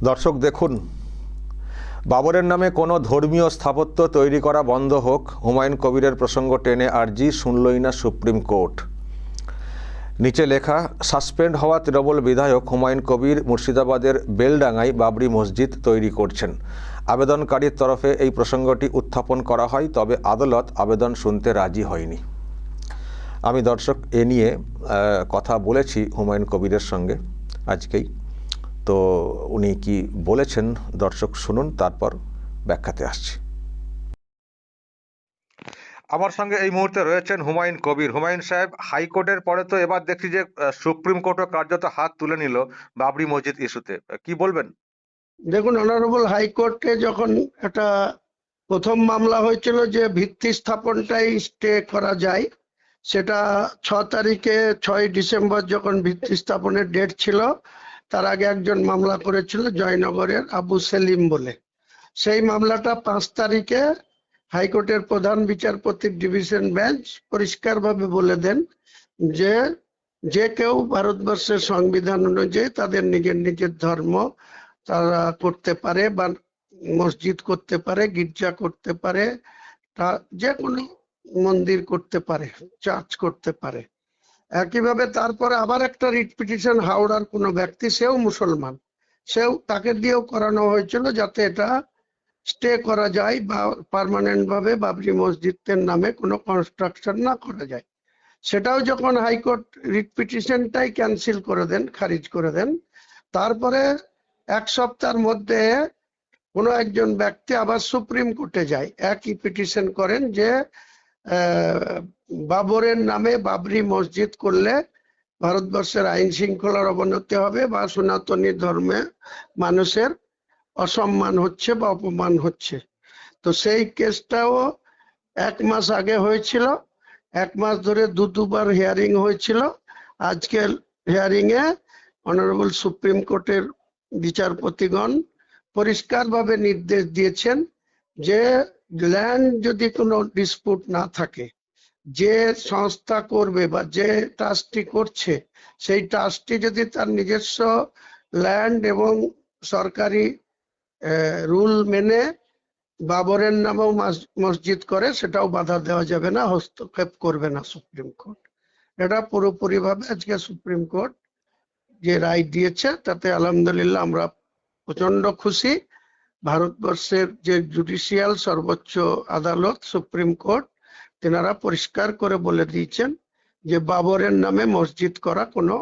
দর্শক দেখুন, বাবরের নামে কোনো ধর্মীয় স্থাপত্য তৈরি করা বন্ধ হোক, হুমায়ুন কবিরের প্রসঙ্গ টেনে আর্জি শুনলই না সুপ্রিম কোর্ট। নিচে লেখা, সাসপেন্ড হওয়া তৃণমূল বিধায়ক হুমায়ুন কবির মুর্শিদাবাদের বেলডাঙ্গায় বাবরি মসজিদ তৈরি করছেন। আবেদনকারীর তরফে এই প্রসঙ্গটি উত্থাপন করা হয়, তবে আদালত আবেদন শুনতে রাজি হয়নি। আমি দর্শক এ নিয়ে কথা বলেছি হুমায়ুন কবিরের সঙ্গে আজকেই। তো উনি কি বলেছেন দর্শক শুনুন, তারপর ব্যাখ্যাতে আসছি। আমার সঙ্গে এই মুহূর্তে রয়েছেন হুমায়ুন কবির। হুমায়ুন সাহেব, হাইকোর্টের পরে তো এবার দেখছি যে সুপ্রিম কোর্টও কার্যত হাত তুলে নিল বাবরি মসজিদ ইস্যুতে, কি বলবেন? দেখুন, অনারেবল হাইকোর্টে যখন একটা প্রথম মামলা হয়েছিল যে ভিত্তি স্থাপনটাই স্টে করা যায়, সেটা 6 তারিখে 6 ডিসেম্বর যখন ভিত্তি স্থাপনের ডেট ছিল, তার আগে একজন মামলা করেছিল জয়নগরের আবু সেলিম বলে। সেই মামলাটা 5 তারিখে হাইকোর্টের প্রধান বিচারপতির ডিভিশন বেঞ্চ পরিষ্কারভাবে বলে দেন যে যে কেউ ভারতবর্ষের সংবিধান অনুযায়ী তাদের নিজের নিজের ধর্ম তারা করতে পারে, বা মসজিদ করতে পারে, গির্জা করতে পারে, যে কোনো মন্দির করতে পারে, চার্চ করতে পারে। একইভাবে তারপরে আবার একটা রিট পিটিশন হাওড়ার কোনো ব্যক্তি, সেও মুসলমান, তাকে দিয়েও করানো হয়েছিল যাতে এটা স্টে করা যায় বা পার্মানেন্ট ভাবে বাবরি মসজিদের নামে কোনো কনস্ট্রাকশন না করা যায়। সেটাও যখন হাইকোর্ট রিট পিটিশনটাই ক্যান্সেল করে দেন, খারিজ করে দেন, তারপরে 1 সপ্তাহের মধ্যে কোনো একজন ব্যক্তি আবার সুপ্রিম কোর্টে যায়, একই পিটিশন করেন যে বাবরের নামে বাবরি মসজিদ করলে ভারতবর্ষের আইন শৃঙ্খলার অবনতি হবে বা সনাতনী ধর্মে মানুষের অসম্মান হচ্ছে বা অপমান হচ্ছে। তো সেই কেসটাও 1 মাস আগে হয়েছিল, 1 মাস ধরে দুবার হিয়ারিং হয়েছিল। আজকের হিয়ারিং এ অনারেবল সুপ্রিম কোর্টের বিচারপতিগণ পরিষ্কারভাবে নির্দেশ দিয়েছেন যে ল্যান্ড যদি কোনো ডিসপুট না থাকে, যে সংস্থা করবে বা যে ট্রাস্টি করছে, সেই ট্রাস্টি যদি তার নিজস্ব ল্যান্ড এবং সরকারি রুল মেনে বাবরের নামেও মসজিদ করে, সেটাও বাধা দেওয়া যাবে না, হস্তক্ষেপ করবে না সুপ্রিম কোর্ট। এটা পুরোপুরি ভাবে আজকে সুপ্রিম কোর্ট যে রায় দিয়েছে, তাতে আলহামদুলিল্লাহ আমরা প্রচন্ড খুশি। ভারতবর্ষের যে জুডিশিয়াল সর্বোচ্চ আদালত সুপ্রিম কোর্ট, তেনারা পরিষ্কার করে বলে দিয়েছেন যে বাবরের নামে মসজিদ করা কোনো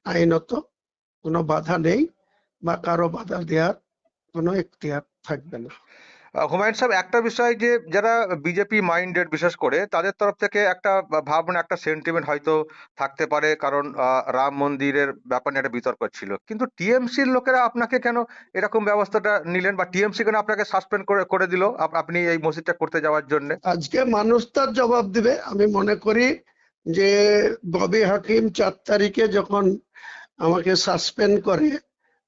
আইনত কোনো বাধা নেই বা কারো বাধা দেওয়ার কোনো এখতিয়ার থাকবে না। হুমায়ুন সাহেব, একটা বিষয় যে যারা বিজেপি মাইন্ডেড বিশেষ করে, তাদের তরফ থেকে একটা ভাবনা, একটা সেন্টিমেন্ট হয়তো থাকতে পারে, কারণ রাম মন্দিরের ব্যাপার নিয়ে একটা বিতর্ক ছিল, কিন্তু টিএমসির লোকেরা আপনাকে কেন এরকম ব্যবস্থাটা নিলেন, বা টিএমসি কেন আপনাকে সাসপেন্ড করে দিল আপনি এই মসজিদটা করতে যাওয়ার জন্য? আজকে মানুষ তার জবাব দিবে। আমি মনে করি যে ববি হাকিম 4 তারিখে যখন আমাকে সাসপেন্ড করে,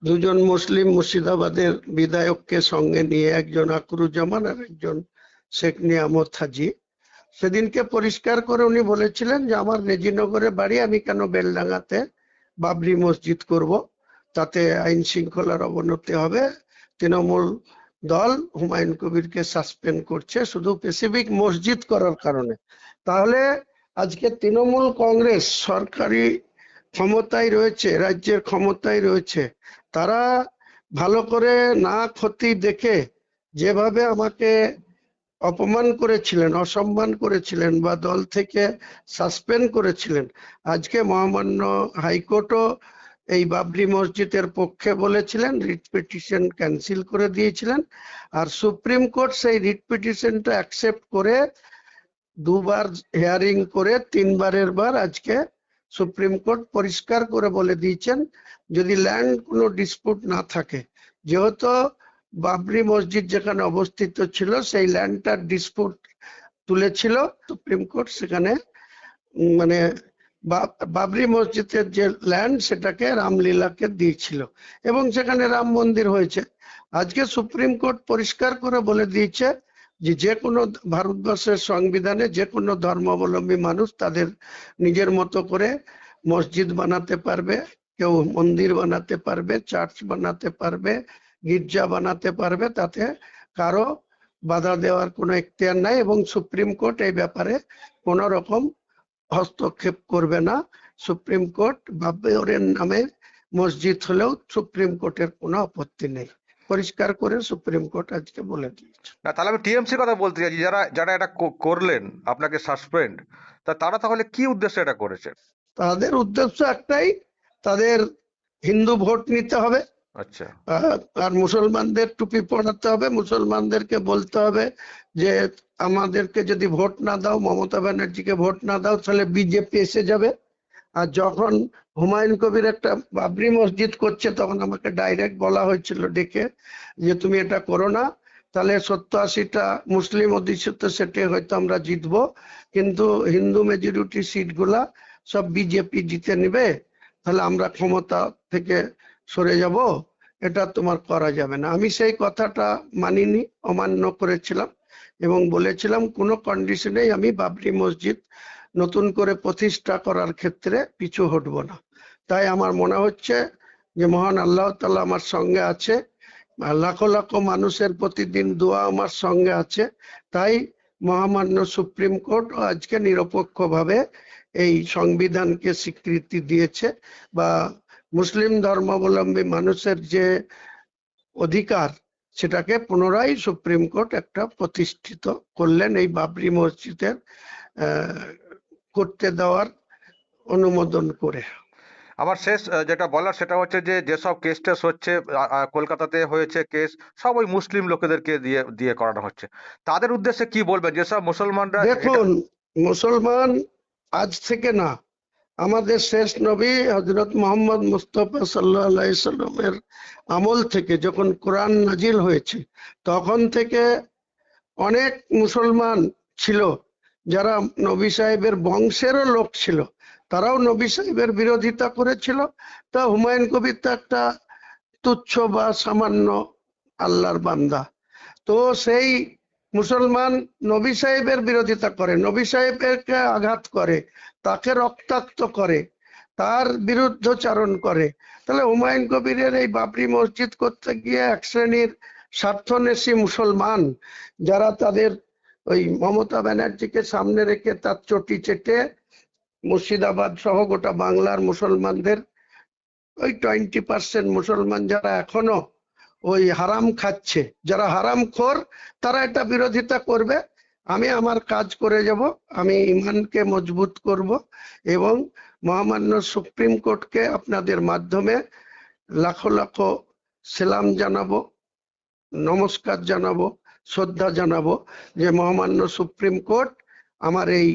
দুজন মুসলিম মুর্শিদাবাদের বিধায়ককে সঙ্গে নিয়ে, একজন আকরুজ্জামান আর একজন শেখ নিয়ামত হাজি, সেদিনকে পরিষ্কার করে উনি বলেছিলেন যে আমার রেজিনগরে বাড়ি, আমি কেন বেলডাঙ্গাতে বাবরি মসজিদ করব, তাতে আইন শৃঙ্খলার অবনতি হবে। তৃণমূল দল হুমায়ুন কবিরকে সাসপেন্ড করছে শুধু স্পেসিফিক মসজিদ করার কারণে। তাহলে আজকে তৃণমূল কংগ্রেস সরকারি ক্ষমতায় রয়েছে, রাজ্যের ক্ষমতায় রয়েছে, তারা ভালো করে না ক্ষতি দেখে যেভাবে আমাকে অপমান করেছিলেন, অসম্মান করেছিলেন বা দল থেকে সাসপেন্ড করেছিলেন, আজকে মহামান্য হাইকোর্টও এই বাবরি মসজিদের পক্ষে বলেছিলেন, রিট পিটিশন ক্যান্সেল করে দিয়েছিলেন। আর সুপ্রিম কোর্ট সেই রিট পিটিশনটা অ্যাকসেপ্ট করে দুবার হিয়ারিং করে 3বারের বার আজকে সুপ্রিম কোর্ট পরিষ্কার করে বলে দিয়েছেন যদি ল্যান্ড কোনো ডিসপুট না থাকে, যেহেতু বাবরি মসজিদ যেখানে অবস্থিত ছিল সেই ল্যান্ডটার ডিসপুট তুলেছিল সুপ্রিম কোর্ট, সেখানে মানে বাবরি মসজিদের যে ল্যান্ড সেটাকে রামলীলাকে দিয়েছিল এবং সেখানে রাম মন্দির হয়েছে। আজকে সুপ্রিম কোর্ট পরিষ্কার করে বলে দিয়েছে যে কোনো ভারতবর্ষের সংবিধানে যে কোনো ধর্মাবলম্বী মানুষ তাদের নিজের মতো করে মসজিদ বানাতে পারবে, কেউ মন্দির বানাতে পারবে, চার্চ বানাতে পারবে, গির্জা বানাতে পারবে, তাতে কারো বাধা দেওয়ার কোনো এখতিয়ার নাই এবং সুপ্রিম কোর্ট এই ব্যাপারে কোনো রকম হস্তক্ষেপ করবে না। সুপ্রিম কোর্ট বাবরের নামে মসজিদ হলেও সুপ্রিম কোর্টের কোনো আপত্তি নেই, পরিষ্কার করে সুপ্রিম কোর্ট আজকে বলে দিয়েছে। না, তাহলে আমি টিএমসির কথা বলতে চাইছি, যারা যারা এটা করলেন আপনাকে সাসপেন্ড, তারা তাহলে কি উদ্দেশ্যে এটা করেছেন? তাদের উদ্দেশ্য একটাই, তাদের হিন্দু ভোট নিতে হবে, আচ্ছা। আর মুসলমানদের টুপি পড়াতে হবে, মুসলমানদেরকে বলতে হবে যে আমাদেরকে যদি ভোট না দাও, মমতা ব্যানার্জিকে ভোট না দাও, তাহলে বিজেপি এসে যাবে। আর যখন হুমায়ুন কবির একটা বাবরি মসজিদ করছে, তখন আমাকে ডাইরেক্ট বলা হয়েছিল ডেকে যে তুমি এটা করো না, তাহলে 70-80টা মুসলিম অধ্যুষিত সেটে হয়তো আমরা জিতবো, কিন্তু হিন্দু মেজরিটি সিটগুলা সব বিজেপি জিতে নিবে, তাহলে আমরা ক্ষমতা থেকে সরে যাব, এটা তোমার করা যাবে না। আমি সেই কথাটা মানিনি, অমান্য করেছিলাম এবং বলেছিলাম কোনো কন্ডিশনেই আমি বাবরি মসজিদ নতুন করে প্রতিষ্ঠা করার ক্ষেত্রে পিছু হটবো না। তাই আমার মনে হচ্ছে যে মহান আল্লাহ তাআলা আমার সঙ্গে আছে, লাখো লাখো মানুষের প্রতিদিন দোয়া আমার সঙ্গে আছে। তাই মহামান্য সুপ্রিম কোর্ট আজকে নিরপেক্ষভাবে এই সংবিধানকে স্বীকৃতি দিয়েছে, বা মুসলিম ধর্মাবলম্বী মানুষের যে অধিকার সেটাকে পুনরায় সুপ্রিম কোর্ট একটা প্রতিষ্ঠিত করলেন এই বাবরি মসজিদের করতে দেওয়ার অনুমোদন করে। আমার শেষ যেটা বলার সেটা হচ্ছে যে যেসব কেস টেস হচ্ছে, কলকাতাতে হয়েছে কেস, সব ওই মুসলিম লোকেদেরকে দিয়ে দিয়ে করানো হচ্ছে, তাদের উদ্দেশ্যে কি বলবেন যেসব মুসলমানরা? দেখুন, মুসলমান আজ থেকে না, আমাদের শেষ নবী হযরত মুহাম্মদ মুস্তাফা সাল্লাল্লাহু আলাইহি সাল্লামের আমল থেকে যখন কোরআন নাজিল হয়েছে, তখন থেকে অনেক মুসলমান ছিল যারা নবী সাহেবের বংশেরও লোক ছিল, তারাও নবী সাহেবের বিরোধিতা করেছিল। তা হুমায়ুন কবির তো একটা তুচ্ছ বা সামান্য আল্লাহর বান্দা, তো সেই মুসলমান নবী সাহেবের বিরোধিতা করে, নবী সাহেবকে আঘাত করে, তাকে রক্তাক্ত করে, তার বিরুদ্ধচারণ করে, তাহলে হুমায়ুন কবিরের এই বাবরি মসজিদ করতে গিয়ে এক শ্রেণীর স্বার্থন্বেষী মুসলমান যারা তাদের ওই মমতা ব্যানার্জিকে সামনে রেখে তার চটি চেটে মুর্শিদাবাদ সহ গোটা বাংলার মুসলমানদের ওই 20% মুসলমান যারা এখনো ওই হারাম খাচ্ছে, যারা হারামখোর, তারা এটা বিরোধিতা করবে। আমি আমার কাজ করে যাব, আমি ইমানকে মজবুত করব এবং মহামান্য সুপ্রিম কোর্টকে আপনাদের মাধ্যমে লাখো লাখো সালাম জানাবো, নমস্কার জানাবো, শ্রদ্ধা জানাবো যে মহামান্য সুপ্রিম কোর্ট আমার এই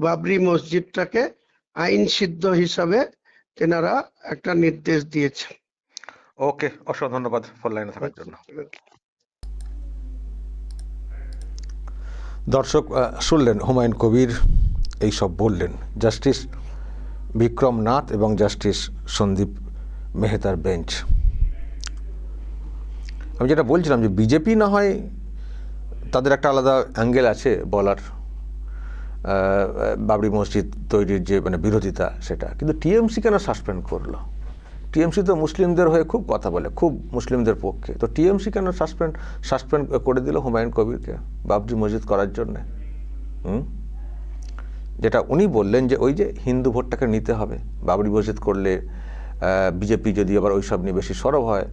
বাবরি মসজিদটাকে আইন সিদ্ধ হিসাবে তেনারা একটা নির্দেশ দিয়েছে। ওকে, অসংখ্য ধন্যবাদ ফোন লাইনে থাকার জন্য। দর্শক শুনলেন হুমায়ুন কবির এইসব বললেন, জাস্টিস বিক্রম নাথ এবং জাস্টিস সন্দীপ মেহতার বেঞ্চ। আমি যেটা বলছিলাম যে বিজেপি না হয় তাদের একটা আলাদা অ্যাঙ্গেল আছে বলার, বাবরি মসজিদ তৈরির যে বিরোধিতা সেটা, কিন্তু টিএমসি কেন সাসপেন্ড করলো? টিএমসি তো মুসলিমদের হয়ে খুব কথা বলে, খুব মুসলিমদের পক্ষে, তো টিএমসি কেন সাসপেন্ড করে দিল হুমায়ুন কবিরকে বাবরি মসজিদ করার জন্যে? যেটা উনি বললেন যে ওই যে হিন্দু ভোটটাকে নিতে হবে, বাবরি মসজিদ করলে বিজেপি যদি আবার ওইসব নিয়ে বেশি সরব হয়,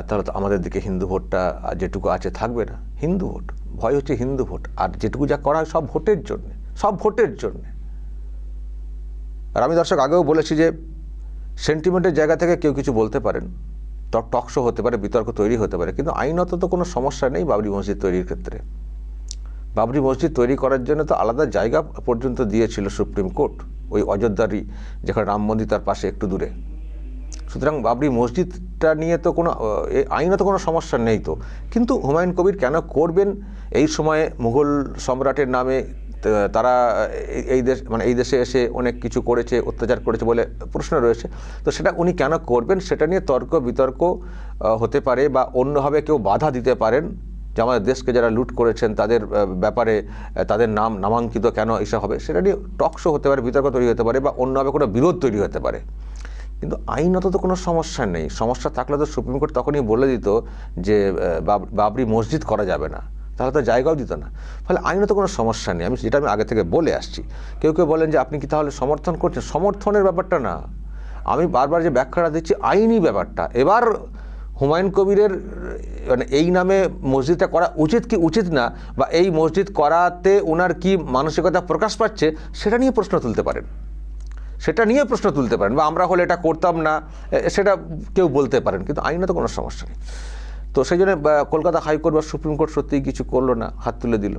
তাহলে তো আমাদের দিকে হিন্দু ভোটটা যেটুকু আছে থাকবে না। হিন্দু ভোট, ভয় হচ্ছে হিন্দু ভোট, আর যেটুকু যা করা হয় সব ভোটের জন্যে, সব ভোটের জন্যে। আর আমি দর্শক আগেও বলেছি যে সেন্টিমেন্টের জায়গা থেকে কেউ কিছু বলতে পারেন, টকশো হতে পারে, বিতর্ক তৈরি হতে পারে, কিন্তু আইনত তো কোনো সমস্যা নেই বাবরি মসজিদ তৈরির ক্ষেত্রে। বাবরি মসজিদ তৈরি করার জন্য তো আলাদা জায়গা পর্যন্ত দিয়েছিল সুপ্রিম কোর্ট, ওই অযোধ্যারই যেখানে রাম মন্দির তার পাশে একটু দূরে। সুতরাং বাবরি মসজিদটা নিয়ে তো কোনো আইনত কোনো সমস্যা নেই তো। কিন্তু হুমায়ুন কবির কেন করবেন? এই সময়ে মুঘল সম্রাটের নামে তারা এই দেশে এসে অনেক কিছু করেছে, অত্যাচার করেছে বলে প্রশ্ন রয়েছে। তো সেটা উনি কেন করবেন সেটা নিয়ে তর্ক বিতর্ক হতে পারে, বা অন্যভাবে কেউ বাধা দিতে পারেন যে আমাদের দেশকে যারা লুট করেছেন তাদের ব্যাপারে তাদের নাম নামাঙ্কিত কেন এসব হবে, সেটা নিয়ে টকশো হতে পারে, বিতর্ক তৈরি হতে পারে, বা অন্যভাবে কোনো বিরোধ তৈরি হতে পারে। কিন্তু আইনত তো কোনো সমস্যা নেই। সমস্যা থাকলে তো সুপ্রিম কোর্ট তখনই বলে দিত যে বাবরি মসজিদ করা যাবে না, তাহলে তো জায়গাও দিত না। ফলে আইনত কোনো সমস্যা নেই, যেটা আমি আগে থেকে বলে আসছি। কেউ কেউ বলেন যে আপনি কি তাহলে সমর্থন করছেন, সমর্থনের ব্যাপারটা না, আমি বারবার যে ব্যাখ্যাটা দিচ্ছি আইনি ব্যাপারটা। এবার হুমায়ুন কবিরের মানে এই নামে মসজিদটা করা উচিত কি উচিত না, বা এই মসজিদ করাতে ওনার কি মানসিকতা প্রকাশ পাচ্ছে, সেটা নিয়ে প্রশ্ন তুলতে পারেন, বা আমরা হলে এটা করতাম না, সেটা কেউ বলতে পারেন, কিন্তু আইনে তো কোনো সমস্যা নেই। তো সেই জন্য কলকাতা হাইকোর্ট বা সুপ্রিম কোর্ট সত্যিই কিছু করলো না, হাত তুলে দিল।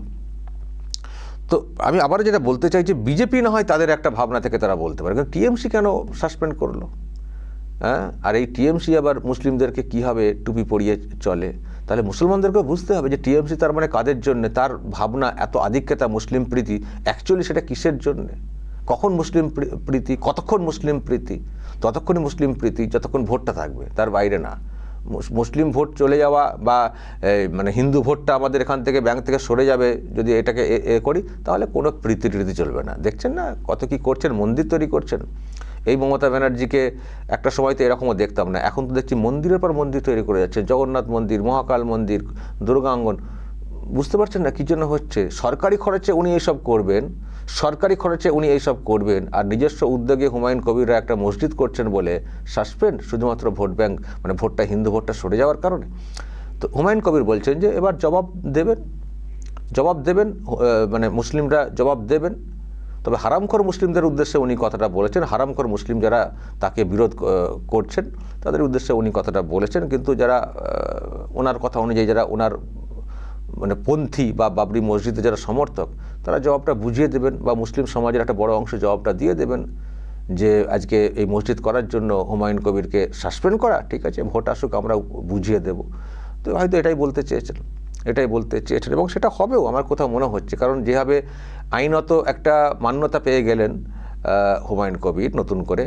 তো আমি আবার যেটা বলতে চাই যে বিজেপি না হয় তাদের একটা ভাবনা থেকে তারা বলতে পারে, কিন্তু টিএমসি কেন সাসপেন্ড করলো? হ্যাঁ, আর এই টিএমসি আবার মুসলিমদেরকে কীভাবে টুপি পরিয়ে চলে, তাহলে মুসলমানদেরকেও বুঝতে হবে যে টিএমসি তার মানে কাদের জন্য, তার ভাবনা এত আধিক্যতা মুসলিম প্রীতি, অ্যাকচুয়ালি সেটা কিসের জন্যে, কখন মুসলিম প্রীতি, কতক্ষণ মুসলিম প্রীতি? ততক্ষণই মুসলিম প্রীতি যতক্ষণ ভোটটা থাকবে, তার বাইরে না। মুসলিম ভোট চলে যাওয়া বা মানে হিন্দু ভোটটা আমাদের এখান থেকে ব্যাংক থেকে সরে যাবে যদি এটাকে করি, তাহলে কোনো প্রীতি চলবে না। দেখছেন না কত কি করছেন, মন্দির তৈরি করছেন। এই মমতা ব্যানার্জিকে একটা সময় তো এরকমও দেখতাম না, এখন তো দেখছি মন্দিরের পর মন্দির তৈরি করে যাচ্ছে, জগন্নাথ মন্দির, মহাকাল মন্দির, দুর্গাঙ্গন। বুঝতে পারছেন না কী জন্য হচ্ছে? সরকারি খরচে উনি এইসব করবেন, আর নিজস্ব উদ্যোগে হুমায়ুন কবিররা একটা মসজিদ করছেন বলে সাসপেন্ড, শুধুমাত্র ভোট ব্যাংক, মানে ভোটটা হিন্দু ভোটটা সরে যাওয়ার কারণে। তো হুমায়ুন কবির বলছেন যে এবার জবাব দেবেন, মানে মুসলিমরা জবাব দেবেন। তবে হারামখোর মুসলিমদের উদ্দেশ্যে উনি কথাটা বলেছেন, হারামখোর মুসলিম যারা তাকে বিরোধ করছেন তাদের উদ্দেশ্যে উনি কথাটা বলেছেন, কিন্তু যারা ওনার কথা অনুযায়ী যারা ওনার মানে পন্থী বা বাবরি মসজিদের যারা সমর্থক, তারা জবাবটা বুঝিয়ে দেবেন, বা মুসলিম সমাজের একটা বড় অংশ জবাবটা দিয়ে দেবেন যে আজকে এই মসজিদ করার জন্য হুমায়ুন কবিরকে সাসপেন্ড করা, ঠিক আছে, ভোট আসুক, আমরা বুঝিয়ে দেব। তো হয়তো এটাই বলতে চেয়েছেন, এবং সেটা হবেও আমার কোথাও মনে হচ্ছে, কারণ যেভাবে আইনত একটা মান্যতা পেয়ে গেলেন হুমায়ুন কবির নতুন করে,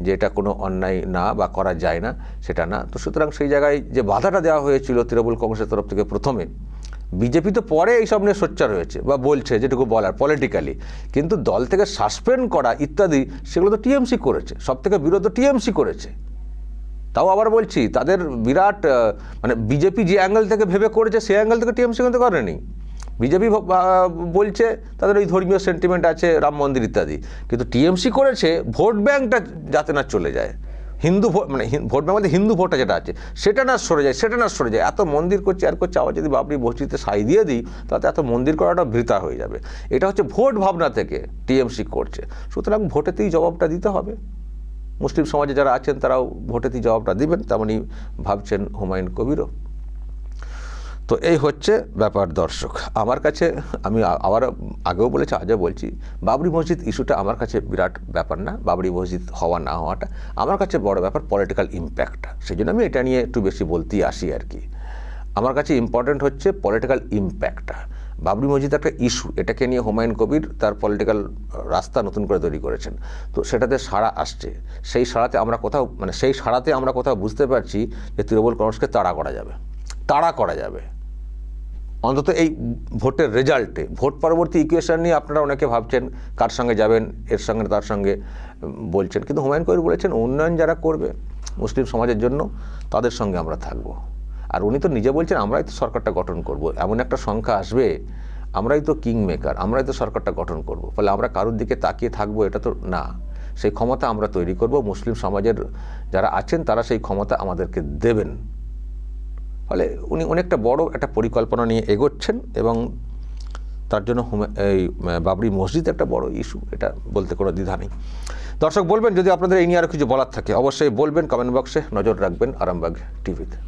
যে এটা কোনো অন্যায় না বা করা যায় না, সেটা না। তো সুতরাং সেই জায়গায় যে বাধাটা দেওয়া হয়েছিল তৃণমূল কংগ্রেসের তরফ থেকে প্রথমে, বিজেপি তো পরে এইসব নিয়ে সোচ্চার হয়েছে বা বলছে যেটুকু বলার পলিটিক্যালি, কিন্তু দল থেকে সাসপেন্ড করা ইত্যাদি সেগুলো তো টিএমসি করেছে, সব থেকে বিরোধ টিএমসি করেছে। তাও আবার বলছি, তাদের বিরাট মানে বিজেপি যে অ্যাঙ্গেল থেকে ভেবে করেছে সেই অ্যাঙ্গেল থেকে টিএমসি কিন্তু করেনি। বিজেপি বলছে তাদের ওই ধর্মীয় সেন্টিমেন্ট আছে, রাম মন্দির ইত্যাদি, কিন্তু টিএমসি করেছে ভোট ব্যাংকটা যাতে না চলে যায়, হিন্দু ভোট, মানে ভোট ব্যাংক মধ্যে হিন্দু ভোটটা যেটা আছে সেটা না সরে যায়। এত মন্দির করছে আবার যদি বাবরি মসজিদে সাই দিয়ে দিই, তাতে এত মন্দির করাটা বৃথা হয়ে যাবে। এটা হচ্ছে ভোট ভাবনা থেকে টিএমসি করছে। সুতরাং ভোটেতেই জবাবটা দিতে হবে। মুসলিম সমাজে যারা আছেন তারাও ভোটেতেই জবাবটা দিবেন, তেমনই ভাবছেন হুমায়ুন কবিরও। তো এই হচ্ছে ব্যাপার দর্শক। আমার কাছে, আমি আবার আগেও বলেছি আজও বলছি, বাবরি মসজিদ ইস্যুটা আমার কাছে বিরাট ব্যাপার না, বাবরি মসজিদ হওয়া না হওয়াটা আমার কাছে বড় ব্যাপার পলিটিক্যাল ইম্প্যাক্টটা। সেই জন্য আমি এটা নিয়ে একটু বেশি বলতেই আসি আর কি। আমার কাছে ইম্পর্টেন্ট হচ্ছে পলিটিক্যাল ইম্প্যাক্টটা। বাবরি মসজিদ একটা ইস্যু, এটাকে নিয়ে হুমায়ুন কবির তার পলিটিক্যাল রাস্তা নতুন করে তৈরি করেছেন। তো সেটাতে সাড়া আসছে, সেই সাড়াতে আমরা কোথাও বুঝতে পারছি যে তৃণমূল কংগ্রেসকে তাড়া করা যাবে অন্তত এই ভোটের রেজাল্টে। ভোট পরবর্তী ইকুয়েশন নিয়ে আপনারা অনেকে ভাবছেন কার সঙ্গে যাবেন, এর সঙ্গে তার সঙ্গে বলছেন, কিন্তু হুমায়ুন কবির বলেছেন উন্নয়ন যারা করবে মুসলিম সমাজের জন্য তাদের সঙ্গে আমরা থাকবো। আর উনি তো নিজে বলছেন আমরাই তো সরকারটা গঠন করব, এমন একটা সংখ্যা আসবে, আমরাই তো কিং মেকার, আমরাই তো সরকারটা গঠন করব। ফলে আমরা কারোর দিকে তাকিয়ে থাকবো এটা তো না, সেই ক্ষমতা আমরা তৈরি করব, মুসলিম সমাজের যারা আছেন তারা সেই ক্ষমতা আমাদেরকে দেবেন। ফলে উনি অনেকটা বড় একটা পরিকল্পনা নিয়ে এগোচ্ছেন, এবং তার জন্য এই বাবরি মসজিদ একটা বড় ইস্যু, এটা বলতে কোনো দ্বিধা নেই। দর্শক বলবেন যদি আপনাদের এই নিয়ে আরও কিছু বলার থাকে অবশ্যই বলবেন, কমেন্ট বক্সে নজর রাখবেন আরামবাগ টিভিতে।